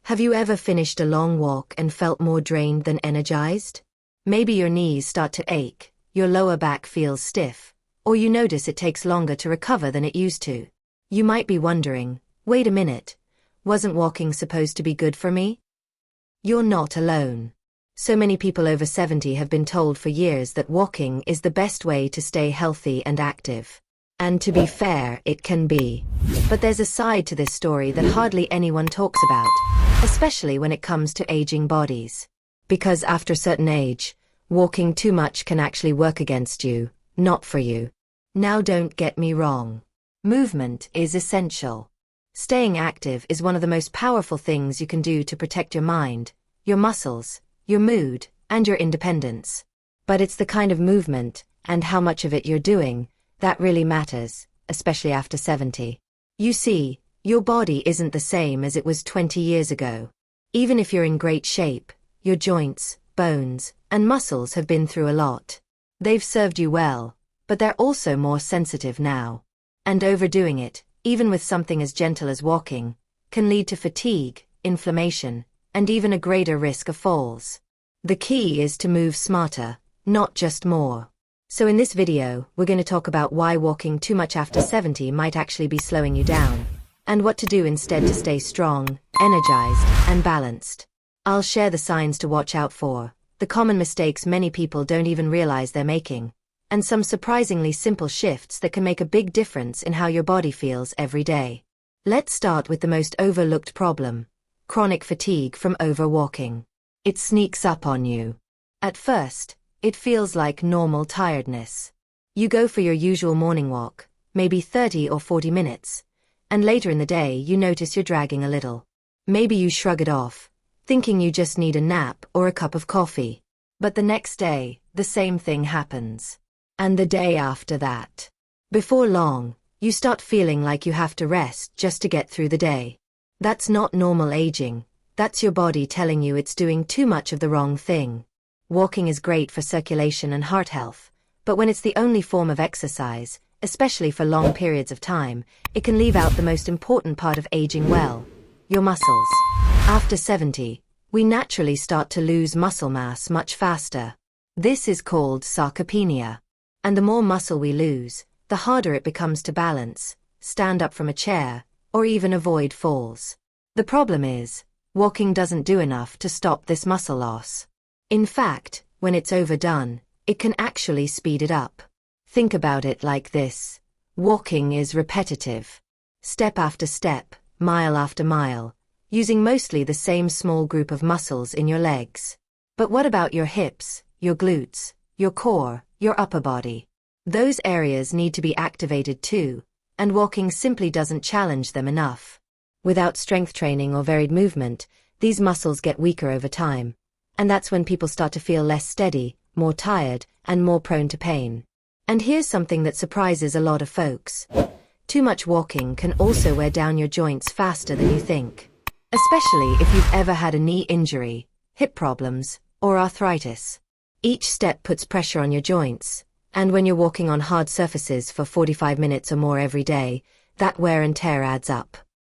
Have you ever finished a long walk and felt more drained than energized? Maybe your knees start to ache, your lower back feels stiff, or you notice it takes longer to recover than it used to. You might be wondering, wait a minute, wasn't walking supposed to be good for me? You're not alone. So many people over 70 have been told for years that walking is the best way to stay healthy and active. And to be fair, it can be. But there's a side to this story that hardly anyone talks about, especially when it comes to aging bodies. Because after a certain age, walking too much can actually work against you, not for you. Now don't get me wrong. Movement is essential. Staying active is one of the most powerful things you can do to protect your mind, your muscles, your mood, and your independence. But it's the kind of movement, and how much of it you're doing, that really matters, especially after 70. You see, your body isn't the same as it was 20 years ago. Even if you're in great shape, your joints, bones, and muscles have been through a lot. They've served you well, but they're also more sensitive now. And overdoing it, even with something as gentle as walking, can lead to fatigue, inflammation, and even a greater risk of falls. The key is to move smarter, not just more. So in this video, we're going to talk about why walking too much after 70 might actually be slowing you down, and what to do instead to stay strong, energized, and balanced. I'll share the signs to watch out for, the common mistakes many people don't even realize they're making, and some surprisingly simple shifts that can make a big difference in how your body feels every day. Let's start with the most overlooked problem: chronic fatigue from overwalking. It sneaks up on you. At first, it feels like normal tiredness. You go for your usual morning walk, maybe 30 or 40 minutes, and later in the day you notice you're dragging a little. Maybe you shrug it off, thinking you just need a nap or a cup of coffee. But the next day, the same thing happens. And the day after that. Before long, you start feeling like you have to rest just to get through the day. That's not normal aging. That's your body telling you it's doing too much of the wrong thing. Walking is great for circulation and heart health, but when it's the only form of exercise, especially for long periods of time, it can leave out the most important part of aging well: your muscles. After 70, we naturally start to lose muscle mass much faster. This is called sarcopenia. And the more muscle we lose, the harder it becomes to balance, stand up from a chair, or even avoid falls. The problem is, walking doesn't do enough to stop this muscle loss. In fact, when it's overdone, it can actually speed it up. Think about it like this. Walking is repetitive. Step after step, mile after mile, using mostly the same small group of muscles in your legs. But what about your hips, your glutes, your core, your upper body? Those areas need to be activated too, and walking simply doesn't challenge them enough. Without strength training or varied movement, these muscles get weaker over time. And that's when people start to feel less steady, more tired, and more prone to pain. And here's something that surprises a lot of folks. Too much walking can also wear down your joints faster than you think. Especially if you've ever had a knee injury, hip problems, or arthritis. Each step puts pressure on your joints, and when you're walking on hard surfaces for 45 minutes or more every day, that wear and tear adds up.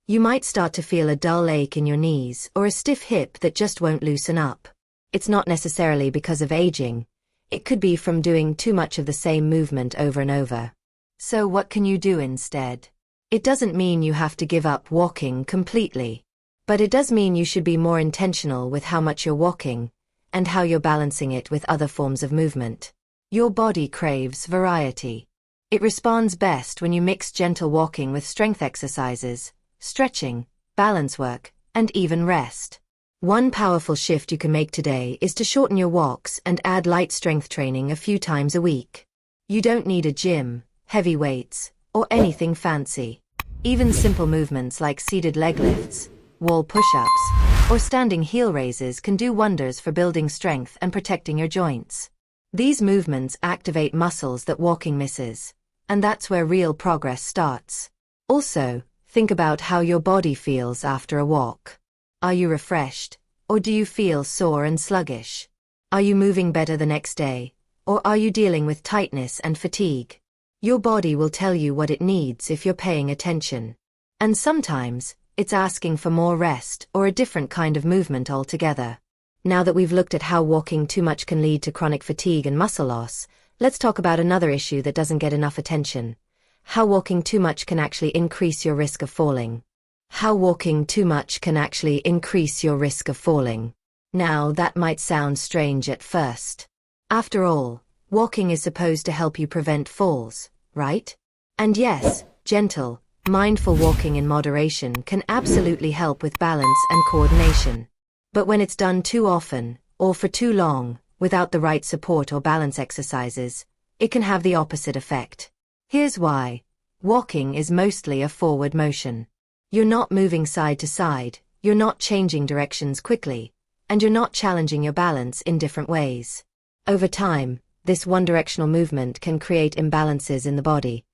You might start to feel a dull ache in your knees or a stiff hip that just won't loosen up. It's not necessarily because of aging. It could be from doing too much of the same movement over and over. So what can you do instead? It doesn't mean you have to give up walking completely. But it does mean you should be more intentional with how much you're walking, and how you're balancing it with other forms of movement. Your body craves variety. It responds best when you mix gentle walking with strength exercises, stretching, balance work, and even rest. One powerful shift you can make today is to shorten your walks and add light strength training a few times a week. You don't need a gym, heavy weights, or anything fancy. Even simple movements like seated leg lifts, wall push-ups, or standing heel raises can do wonders for building strength and protecting your joints. These movements activate muscles that walking misses, and that's where real progress starts. Also, think about how your body feels after a walk. Are you refreshed, or do you feel sore and sluggish? Are you moving better the next day, or are you dealing with tightness and fatigue? Your body will tell you what it needs if you're paying attention. And sometimes, It's asking for more rest or a different kind of movement altogether. Now that we've looked at how walking too much can lead to chronic fatigue and muscle loss, let's talk about another issue that doesn't get enough attention. How walking too much can actually increase your risk of falling. How walking too much can actually increase your risk of falling. Now, that might sound strange at first. After all, walking is supposed to help you prevent falls, right? And yes, gentle, mindful walking in moderation can absolutely help with balance and coordination. But when it's done too often, or for too long, without the right support or balance exercises, it can have the opposite effect. Here's why. Walking is mostly a forward motion. You're not moving side to side, you're not changing directions quickly, and you're not challenging your balance in different ways. Over time, this one-directional movement can create imbalances in the body,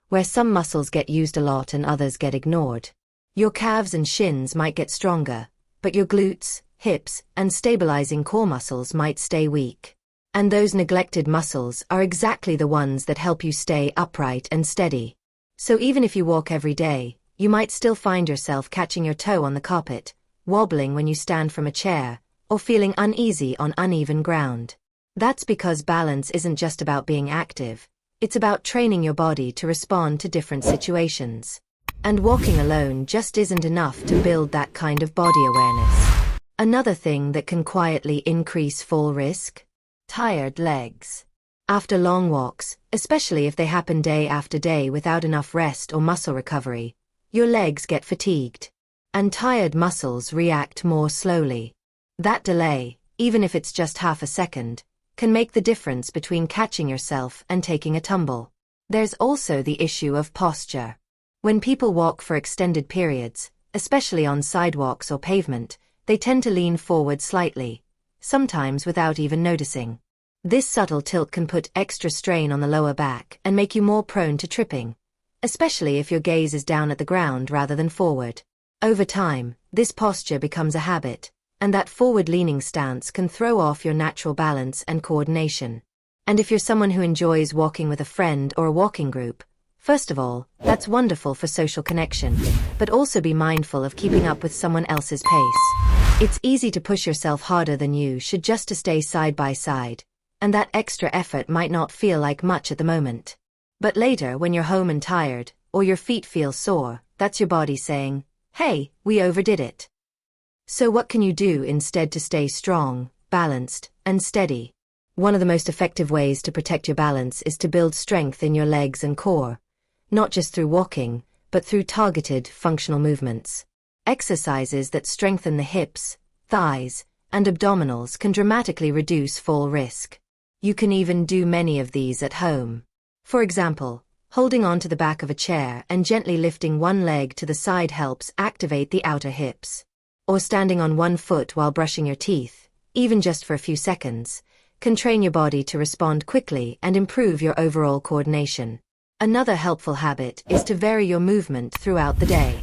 where some muscles get used a lot and others get ignored. Your calves and shins might get stronger, but your glutes, hips, and stabilizing core muscles might stay weak. And those neglected muscles are exactly the ones that help you stay upright and steady. So even if you walk every day, you might still find yourself catching your toe on the carpet, wobbling when you stand from a chair, or feeling uneasy on uneven ground. That's because balance isn't just about being active, it's about training your body to respond to different situations. And walking alone just isn't enough to build that kind of body awareness. Another thing that can quietly increase fall risk? Tired legs. After long walks, especially if they happen day after day without enough rest or muscle recovery, your legs get fatigued. And tired muscles react more slowly. That delay, even if it's just half a second, can make the difference between catching yourself and taking a tumble. There's also the issue of posture. When people walk for extended periods, especially on sidewalks or pavement, they tend to lean forward slightly, sometimes without even noticing. This subtle tilt can put extra strain on the lower back and make you more prone to tripping, especially if your gaze is down at the ground rather than forward. Over time, this posture becomes a habit, and that forward-leaning stance can throw off your natural balance and coordination. And if you're someone who enjoys walking with a friend or a walking group, first of all, that's wonderful for social connection, but also be mindful of keeping up with someone else's pace. It's easy to push yourself harder than you should just to stay side by side, and that extra effort might not feel like much at the moment. But later, when you're home and tired, or your feet feel sore, that's your body saying, "Hey, we overdid it." So what can you do instead to stay strong, balanced, and steady? One of the most effective ways to protect your balance is to build strength in your legs and core, not just through walking, but through targeted, functional movements. Exercises that strengthen the hips, thighs, and abdominals can dramatically reduce fall risk. You can even do many of these at home. For example, holding on to the back of a chair and gently lifting one leg to the side helps activate the outer hips. Or standing on one foot while brushing your teeth, even just for a few seconds, can train your body to respond quickly and improve your overall coordination. Another helpful habit is to vary your movement throughout the day.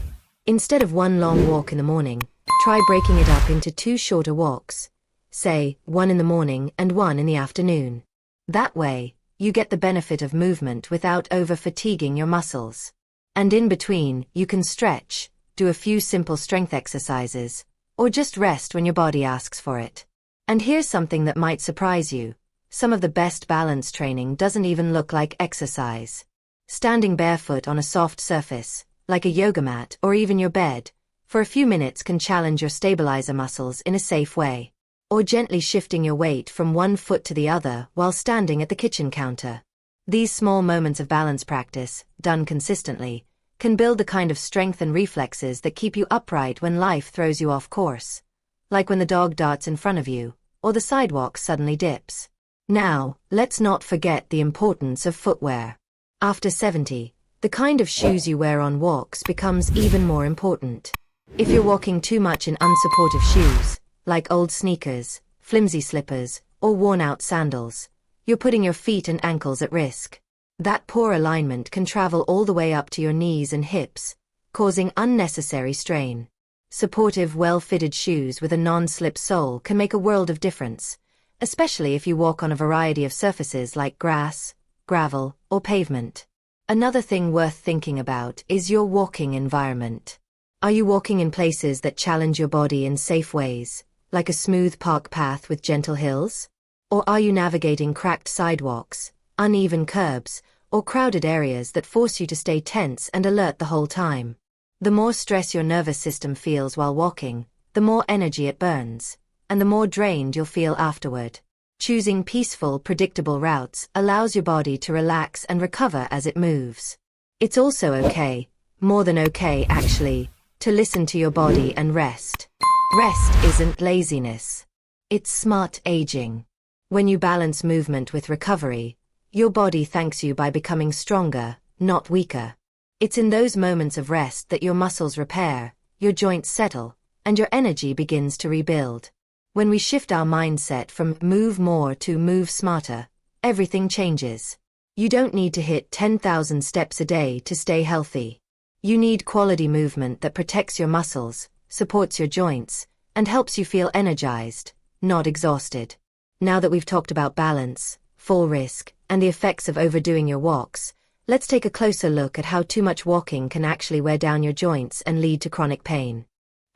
Instead of one long walk in the morning, try breaking it up into 2 shorter walks, say, one in the morning and one in the afternoon. That way, you get the benefit of movement without over-fatiguing your muscles. And in between, you can stretch, do a few simple strength exercises, or just rest when your body asks for it. And here's something that might surprise you. Some of the best balance training doesn't even look like exercise. Standing barefoot on a soft surface, like a yoga mat or even your bed, for a few minutes can challenge your stabilizer muscles in a safe way. Or gently shifting your weight from one foot to the other while standing at the kitchen counter. These small moments of balance practice, done consistently, can build the kind of strength and reflexes that keep you upright when life throws you off course. Like when the dog darts in front of you, or the sidewalk suddenly dips. Now, let's not forget the importance of footwear. After 70, the kind of shoes you wear on walks becomes even more important. If you're walking too much in unsupportive shoes, like old sneakers, flimsy slippers, or worn-out sandals, you're putting your feet and ankles at risk. That poor alignment can travel all the way up to your knees and hips, causing unnecessary strain. Supportive, well-fitted shoes with a non-slip sole can make a world of difference, especially if you walk on a variety of surfaces like grass, gravel, or pavement. Another thing worth thinking about is your walking environment. Are you walking in places that challenge your body in safe ways, like a smooth park path with gentle hills? Or are you navigating cracked sidewalks, uneven curbs, or crowded areas that force you to stay tense and alert the whole time? The more stress your nervous system feels while walking, the more energy it burns, and the more drained you'll feel afterward. Choosing peaceful, predictable routes allows your body to relax and recover as it moves. It's also okay, more than okay actually, to listen to your body and rest. Rest isn't laziness. It's smart aging. When you balance movement with recovery, your body thanks you by becoming stronger, not weaker. It's in those moments of rest that your muscles repair, your joints settle, and your energy begins to rebuild. When we shift our mindset from move more to move smarter, everything changes. You don't need to hit 10,000 steps a day to stay healthy. You need quality movement that protects your muscles, supports your joints, and helps you feel energized, not exhausted. Now that we've talked about balance, full risk, and the effects of overdoing your walks, let's take a closer look at how too much walking can actually wear down your joints and lead to chronic pain.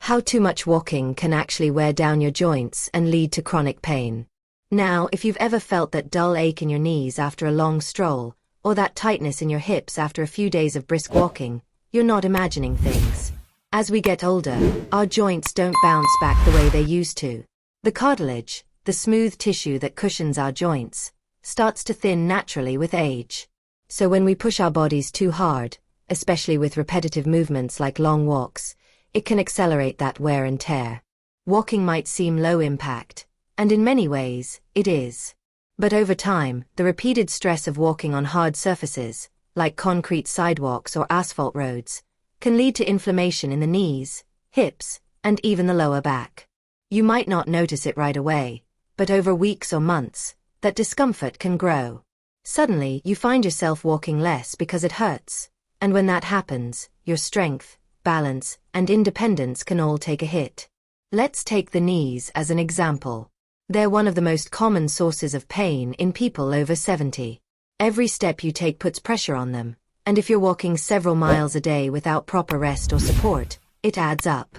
How too much walking can actually wear down your joints and lead to chronic pain. Now, if you've ever felt that dull ache in your knees after a long stroll, or that tightness in your hips after a few days of brisk walking, you're not imagining things. As we get older, our joints don't bounce back the way they used to. The cartilage, the smooth tissue that cushions our joints, starts to thin naturally with age. So when we push our bodies too hard, especially with repetitive movements like long walks, it can accelerate that wear and tear. Walking might seem low impact, and in many ways, it is. But over time, the repeated stress of walking on hard surfaces, like concrete sidewalks or asphalt roads, can lead to inflammation in the knees, hips, and even the lower back. You might not notice it right away, but over weeks or months, that discomfort can grow. Suddenly, you find yourself walking less because it hurts, and when that happens, your strength, balance, and independence can all take a hit. Let's take the knees as an example. They're one of the most common sources of pain in people over 70. Every step you take puts pressure on them, and if you're walking several miles a day without proper rest or support, it adds up.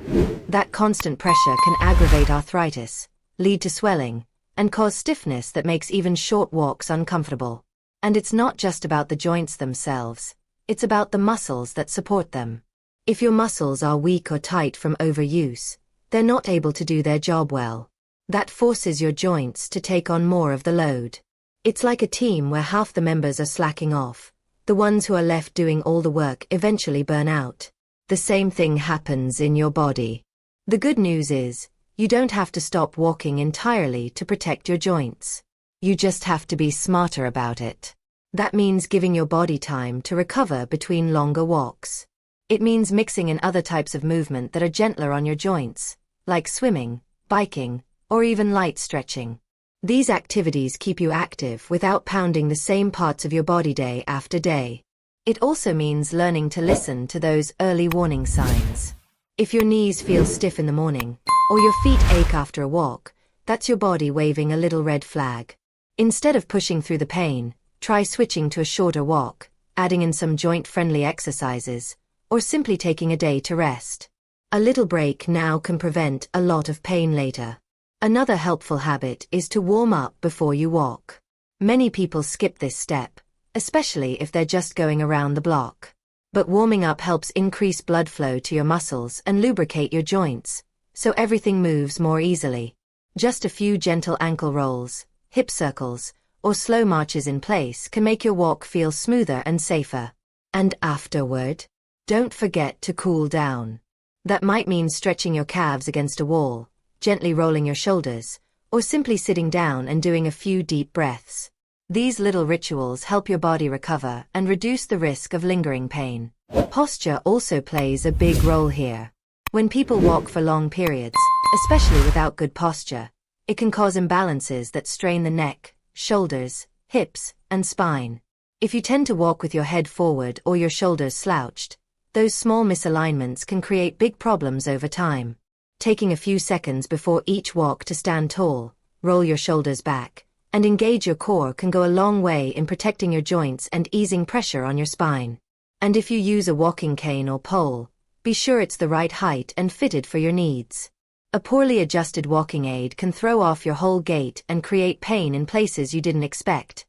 That constant pressure can aggravate arthritis, lead to swelling, and cause stiffness that makes even short walks uncomfortable. And it's not just about the joints themselves, it's about the muscles that support them. If your muscles are weak or tight from overuse, they're not able to do their job well. That forces your joints to take on more of the load. It's like a team where half the members are slacking off. The ones who are left doing all the work eventually burn out. The same thing happens in your body. The good news is, you don't have to stop walking entirely to protect your joints. You just have to be smarter about it. That means giving your body time to recover between longer walks. It means mixing in other types of movement that are gentler on your joints, like swimming, biking, or even light stretching. These activities keep you active without pounding the same parts of your body day after day. It also means learning to listen to those early warning signs. If your knees feel stiff in the morning, or your feet ache after a walk, that's your body waving a little red flag. Instead of pushing through the pain, try switching to a shorter walk, adding in some joint-friendly exercises, or simply taking a day to rest. A little break now can prevent a lot of pain later. Another helpful habit is to warm up before you walk. Many people skip this step, especially if they're just going around the block. But warming up helps increase blood flow to your muscles and lubricate your joints, so everything moves more easily. Just a few gentle ankle rolls, hip circles, or slow marches in place can make your walk feel smoother and safer. And afterward, don't forget to cool down. That might mean stretching your calves against a wall, gently rolling your shoulders, or simply sitting down and doing a few deep breaths. These little rituals help your body recover and reduce the risk of lingering pain. Posture also plays a big role here. When people walk for long periods, especially without good posture, it can cause imbalances that strain the neck, shoulders, hips, and spine. If you tend to walk with your head forward or your shoulders slouched, those small misalignments can create big problems over time. Taking a few seconds before each walk to stand tall, roll your shoulders back, and engage your core can go a long way in protecting your joints and easing pressure on your spine. And if you use a walking cane or pole, Be sure it's the right height and fitted for your needs. A poorly adjusted walking aid can throw off your whole gait and create pain in places you didn't expect,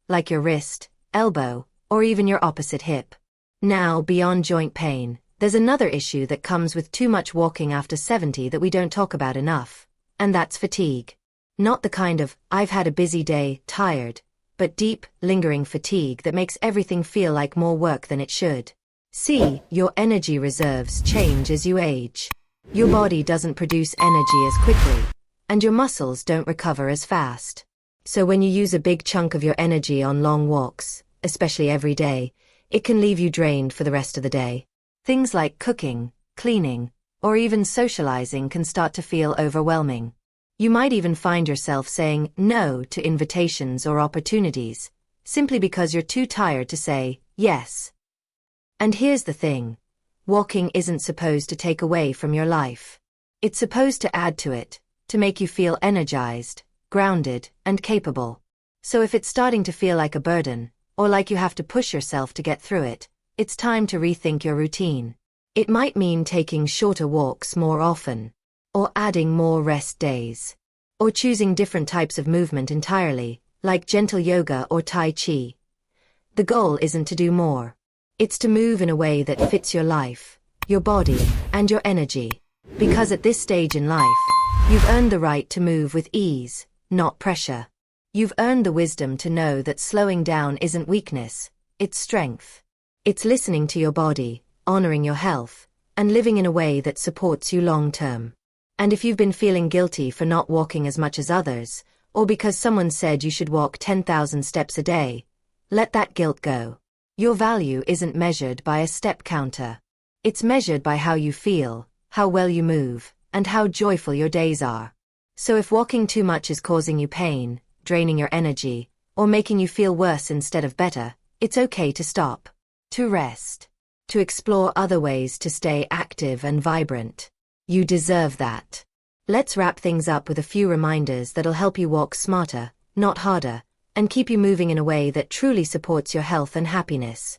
like your wrist, elbow, or even your opposite hip. Now, beyond joint pain, there's another issue that comes with too much walking after 70 that we don't talk about enough, and that's fatigue. Not the kind of, I've had a busy day, tired, but deep, lingering fatigue that makes everything feel like more work than it should. See, your energy reserves change as you age. Your body doesn't produce energy as quickly, and your muscles don't recover as fast. So when you use a big chunk of your energy on long walks, especially every day, it can leave you drained for the rest of the day. Things like cooking, cleaning, or even socializing can start to feel overwhelming. You might even find yourself saying no to invitations or opportunities, simply because you're too tired to say yes. And here's the thing. Walking isn't supposed to take away from your life. It's supposed to add to it, to make you feel energized, grounded, and capable. So if it's starting to feel like a burden, or like you have to push yourself to get through it, it's time to rethink your routine. It might mean taking shorter walks more often, or adding more rest days, or choosing different types of movement entirely, like gentle yoga or tai chi. The goal isn't to do more. It's to move in a way that fits your life, your body, and your energy. Because at this stage in life, you've earned the right to move with ease, not pressure. You've earned the wisdom to know that slowing down isn't weakness, it's strength. It's listening to your body, honoring your health, and living in a way that supports you long term. And if you've been feeling guilty for not walking as much as others, or because someone said you should walk 10,000 steps a day, let that guilt go. Your value isn't measured by a step counter. It's measured by how you feel, how well you move, and how joyful your days are. So if walking too much is causing you pain, draining your energy, or making you feel worse instead of better, it's okay to stop, to rest, to explore other ways to stay active and vibrant. You deserve that. Let's wrap things up with a few reminders that'll help you walk smarter, not harder, and keep you moving in a way that truly supports your health and happiness.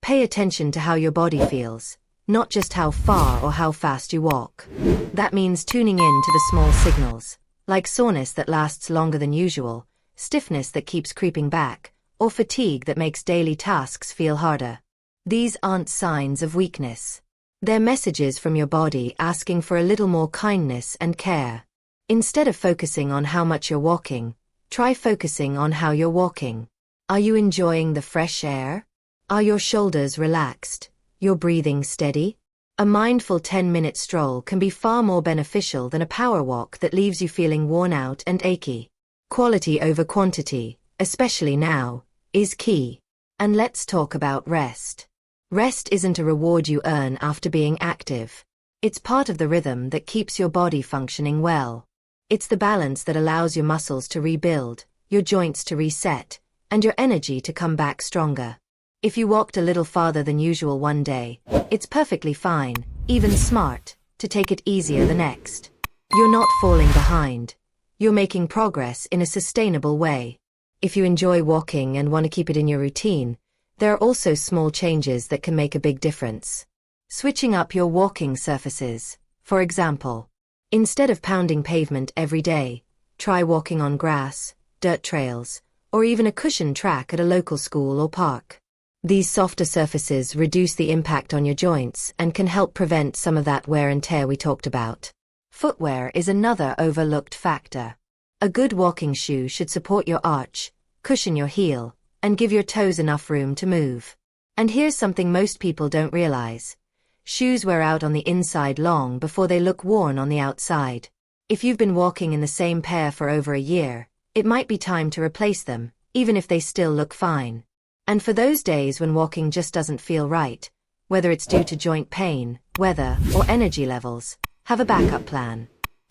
Pay attention to how your body feels, not just how far or how fast you walk. That means tuning in to the small signals, like soreness that lasts longer than usual, stiffness that keeps creeping back, or fatigue that makes daily tasks feel harder. These aren't signs of weakness. They're messages from your body asking for a little more kindness and care. Instead of focusing on how much you're walking, try focusing on how you're walking. Are you enjoying the fresh air? Are your shoulders relaxed? Your breathing steady? A mindful 10-minute stroll can be far more beneficial than a power walk that leaves you feeling worn out and achy. Quality over quantity, especially now, is key. And let's talk about rest. Rest isn't a reward you earn after being active. It's part of the rhythm that keeps your body functioning well. It's the balance that allows your muscles to rebuild, your joints to reset, and your energy to come back stronger. If you walked a little farther than usual one day, it's perfectly fine, even smart, to take it easier the next. You're not falling behind. You're making progress in a sustainable way. If you enjoy walking and want to keep it in your routine, there are also small changes that can make a big difference. Switching up your walking surfaces, for example. Instead of pounding pavement every day, try walking on grass, dirt trails, or even a cushioned track at a local school or park. These softer surfaces reduce the impact on your joints and can help prevent some of that wear and tear we talked about. Footwear is another overlooked factor. A good walking shoe should support your arch, cushion your heel, and give your toes enough room to move. And here's something most people don't realize. Shoes wear out on the inside long before they look worn on the outside. If you've been walking in the same pair for over a year, it might be time to replace them, even if they still look fine. And for those days when walking just doesn't feel right, whether it's due to joint pain, weather, or energy levels, have a backup plan.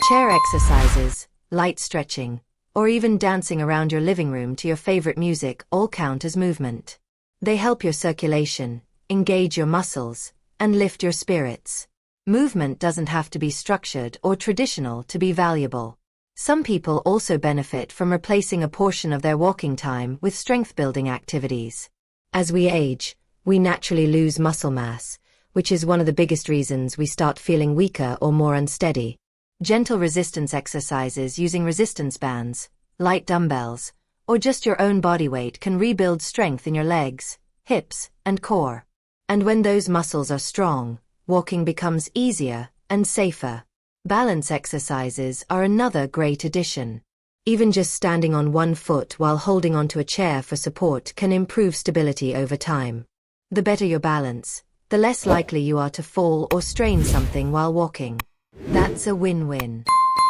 Chair exercises, light stretching, or even dancing around your living room to your favorite music all count as movement. They help your circulation, engage your muscles, and lift your spirits. Movement doesn't have to be structured or traditional to be valuable. Some people also benefit from replacing a portion of their walking time with strength-building activities. As we age, we naturally lose muscle mass, which is one of the biggest reasons we start feeling weaker or more unsteady. Gentle resistance exercises using resistance bands, light dumbbells, or just your own body weight can rebuild strength in your legs, hips, and core. And when those muscles are strong, walking becomes easier and safer. Balance exercises are another great addition. Even just standing on one foot while holding onto a chair for support can improve stability over time. The better your balance, the less likely you are to fall or strain something while walking. That's a win-win.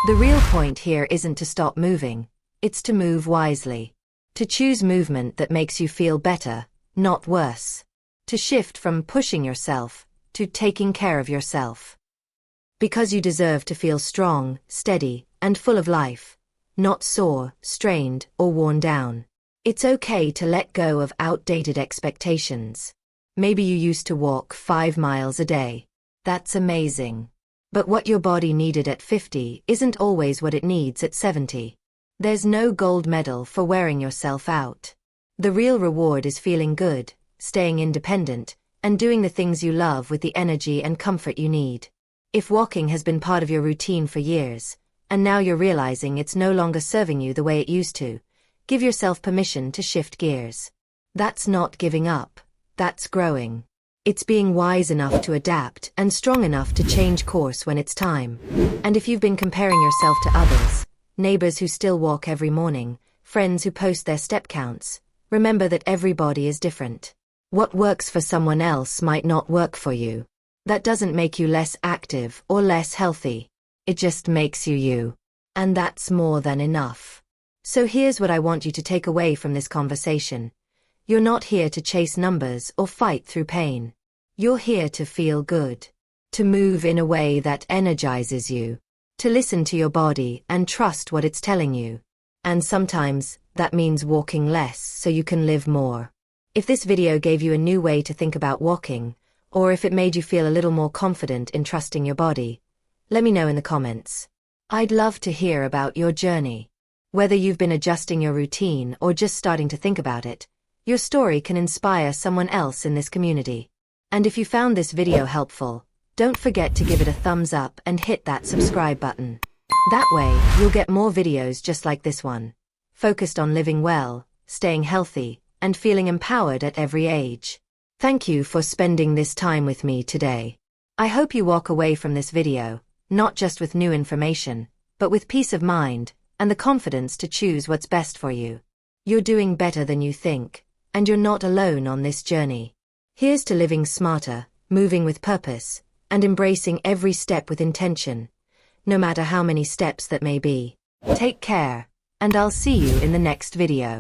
The real point here isn't to stop moving, it's to move wisely. To choose movement that makes you feel better, not worse. To shift from pushing yourself to taking care of yourself. Because you deserve to feel strong, steady, and full of life. Not sore, strained, or worn down. It's okay to let go of outdated expectations. Maybe you used to walk 5 miles a day. That's amazing. But what your body needed at 50 isn't always what it needs at 70. There's no gold medal for wearing yourself out. The real reward is feeling good, staying independent, and doing the things you love with the energy and comfort you need. If walking has been part of your routine for years, and now you're realizing it's no longer serving you the way it used to, give yourself permission to shift gears. That's not giving up, that's growing. It's being wise enough to adapt and strong enough to change course when it's time. And if you've been comparing yourself to others, neighbors who still walk every morning, friends who post their step counts, remember that every body is different. What works for someone else might not work for you. That doesn't make you less active or less healthy. It just makes you you. And that's more than enough. So here's what I want you to take away from this conversation. You're not here to chase numbers or fight through pain. You're here to feel good. To move in a way that energizes you. To listen to your body and trust what it's telling you. And sometimes, that means walking less so you can live more. If this video gave you a new way to think about walking, or if it made you feel a little more confident in trusting your body, let me know in the comments. I'd love to hear about your journey. Whether you've been adjusting your routine or just starting to think about it, your story can inspire someone else in this community. And if you found this video helpful, don't forget to give it a thumbs up and hit that subscribe button. That way, you'll get more videos just like this one, focused on living well, staying healthy, and feeling empowered at every age. Thank you for spending this time with me today. I hope you walk away from this video, not just with new information, but with peace of mind, and the confidence to choose what's best for you. You're doing better than you think, and you're not alone on this journey. Here's to living smarter, moving with purpose, and embracing every step with intention, no matter how many steps that may be. Take care, and I'll see you in the next video.